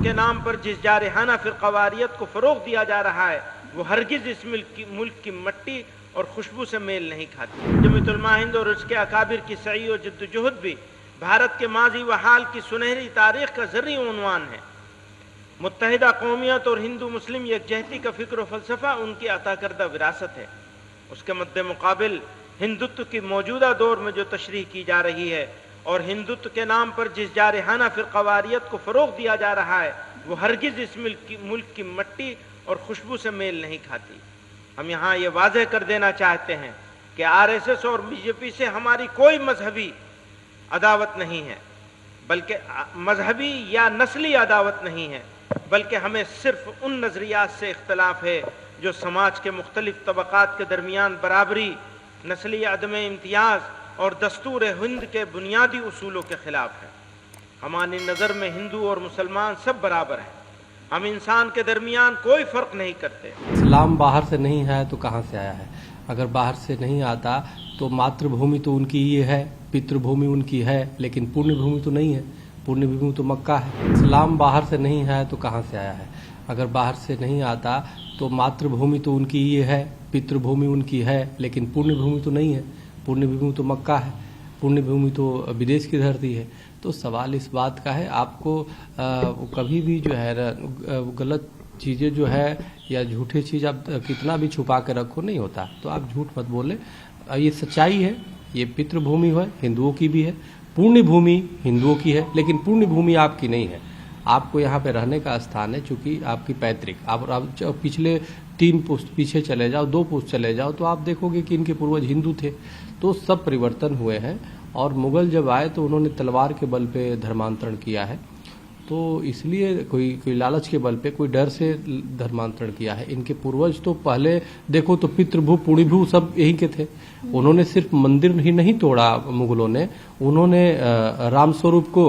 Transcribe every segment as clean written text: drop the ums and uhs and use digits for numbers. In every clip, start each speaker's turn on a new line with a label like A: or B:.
A: के नाम पर जिस जारहाना फ़िरक़वारियत को फ़रोग़ दिया जा रहा है वो हरगिज़ इस मुल्क की मिट्टी और खुशबू से मेल नहीं खाती। जमीयत उलमा हिंद और उसके अकाबिर की सई और जद्दोजहद भी भारत के माजी व हाल की सुनहरी तारीख़ का ज़र्री उन्वान है। मुत्तहिदा कौमियत और हिंदू मुस्लिम यकजहती का फ़िक्र व फ़लसफ़ा उनकी अता करदा विरासत है। उसके मद्दे मुकाबिल हिंदुत्व की मौजूदा दौर में जो तशरीह की जा रही है और हिंदुत्व के नाम पर जिस जारहाना फ़िरक़वारियत को फ़रोग़ दिया जा रहा है वो हरगिज़ इस मुल्क की मिट्टी और खुशबू से मेल नहीं खाती। हम यहाँ ये वाज़ेह कर देना चाहते हैं कि RSS और BJP से हमारी कोई मजहबी अदावत नहीं है, बल्कि मजहबी या नस्ली अदावत नहीं है, बल्कि हमें सिर्फ उन नज़रियात से इख्तलाफ है जो समाज के मुख्तलिफ तबक़ात के दरमियान बराबरी, नस्ली अदम इम्तियाज़ और दस्तूर हिंद के बुनियादी उसूलों के ख़िलाफ़ है। हमारी नज़र में हिंदू और मुसलमान सब बराबर हैं। हम इंसान के दरमियान कोई फ़र्क नहीं करते।
B: इस्लाम बाहर से नहीं है तो कहाँ से आया है? अगर बाहर से नहीं आता तो मातृभूमि तो उनकी ही है, पितृभूमि उनकी है, लेकिन पुण्य भूमि तो नहीं है। पुण्य भूमि तो मक्का है। इस्लाम बाहर से नहीं है तो कहाँ से आया है? अगर बाहर से नहीं आता तो मातृभूमि तो उनकी ही है, पितृभूमि उनकी है, लेकिन पुण्य भूमि तो नहीं है। पुण्य भूमि तो मक्का है। पुण्य भूमि तो विदेश की धरती है। तो सवाल इस बात का है, आपको कभी भी जो है गलत चीज़ें जो है या झूठे चीज़ आप कितना भी छुपा के रखो नहीं होता। तो आप झूठ मत बोले, ये सच्चाई है। ये पितृभूमि है, हिंदुओं की भी है। पुण्य भूमि हिंदुओं की है, लेकिन पुण्य भूमि आपकी नहीं है। आपको यहाँ पे रहने का स्थान है, चूंकि आपकी पैतृक। आप पिछले 3 पुश्त पीछे चले जाओ, 2 पुश्त चले जाओ, तो आप देखोगे कि इनके पूर्वज हिंदू थे। तो सब परिवर्तन हुए हैं, और मुगल जब आए तो उन्होंने तलवार के बल पे धर्मांतरण किया है। तो इसलिए कोई लालच के बल पे, कोई डर से धर्मांतरण किया है। इनके पूर्वज तो पहले देखो तो पितृभू पुण्यभू सब यही के थे। उन्होंने सिर्फ मंदिर ही नहीं तोड़ा मुगलों ने, उन्होंने राम स्वरूप को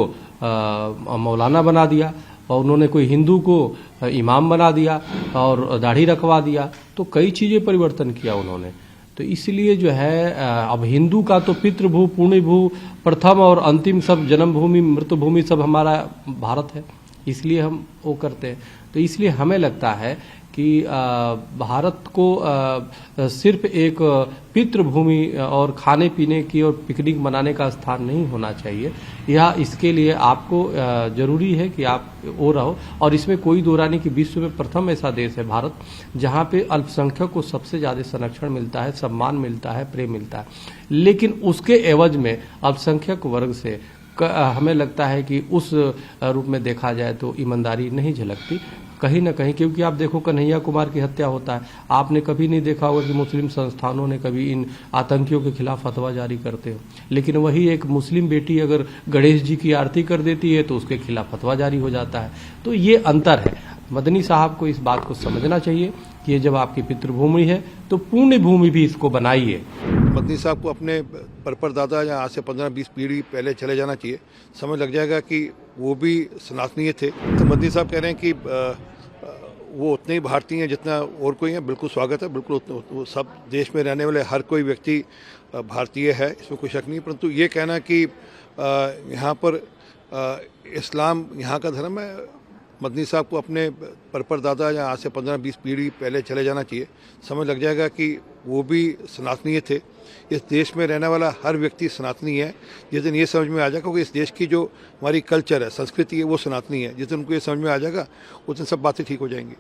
B: मौलाना बना दिया, और उन्होंने कोई हिंदू को इमाम बना दिया और दाढ़ी रखवा दिया। तो कई चीजें परिवर्तन किया उन्होंने। तो इसलिए जो है अब हिंदू का तो पितृभू पुण्यभू प्रथम और अंतिम सब जन्मभूमि मृतभूमि सब हमारा भारत है, इसलिए हम वो करते हैं। तो इसलिए हमें लगता है कि भारत को सिर्फ एक पितृभूमि और खाने पीने की और पिकनिक मनाने का स्थान नहीं होना चाहिए। यह इसके लिए आपको जरूरी है कि आप वो रहो। और इसमें कोई दो रानी कि विश्व में प्रथम ऐसा देश है भारत, जहाँ पे अल्पसंख्यक को सबसे ज्यादा संरक्षण मिलता है, सम्मान मिलता है, प्रेम मिलता है। लेकिन उसके एवज में अल्पसंख्यक वर्ग से हमें लगता है कि उस रूप में देखा जाए तो ईमानदारी नहीं झलकती कहीं ना कहीं। क्योंकि आप देखो कन्हैया कुमार की हत्या होता है, आपने कभी नहीं देखा होगा कि मुस्लिम संस्थानों ने कभी इन आतंकियों के खिलाफ फतवा जारी करते हो। लेकिन वही एक मुस्लिम बेटी अगर गणेश जी की आरती कर देती है तो उसके खिलाफ फतवा जारी हो जाता है। तो ये अंतर है। मदनी साहब को इस बात को समझना चाहिए कि ये जब आपकी पितृभूमि है तो पुण्य भूमि भी इसको बनाइए।
C: मदनी साहब को अपने परदादा या आज से 15-20 पीढ़ी पहले चले जाना चाहिए। समझ लग जाएगा कि वो भी सनातनीय थे। तो मदनी साहब कह रहे हैं कि वो उतने ही भारतीय हैं जितना और कोई है। बिल्कुल स्वागत है, बिल्कुल सब देश में रहने वाले हर कोई व्यक्ति भारतीय है, इसमें कोई शक नहीं। परंतु ये कहना कि यहाँ पर इस्लाम यहाँ का धर्म है, मदनी साहब को अपने परदादा या आज से 15-20 पीढ़ी पहले चले जाना चाहिए। समझ लग जाएगा कि वो भी सनातनीय थे। इस देश में रहने वाला हर व्यक्ति सनातनी है। जिस दिन ये समझ में आ जाएगा कि इस देश की जो हमारी कल्चर है, संस्कृति है, वो सनातनी है, जिस दिन उनको ये समझ में आ जाएगा उस दिन सब बातें ठीक हो जाएंगी।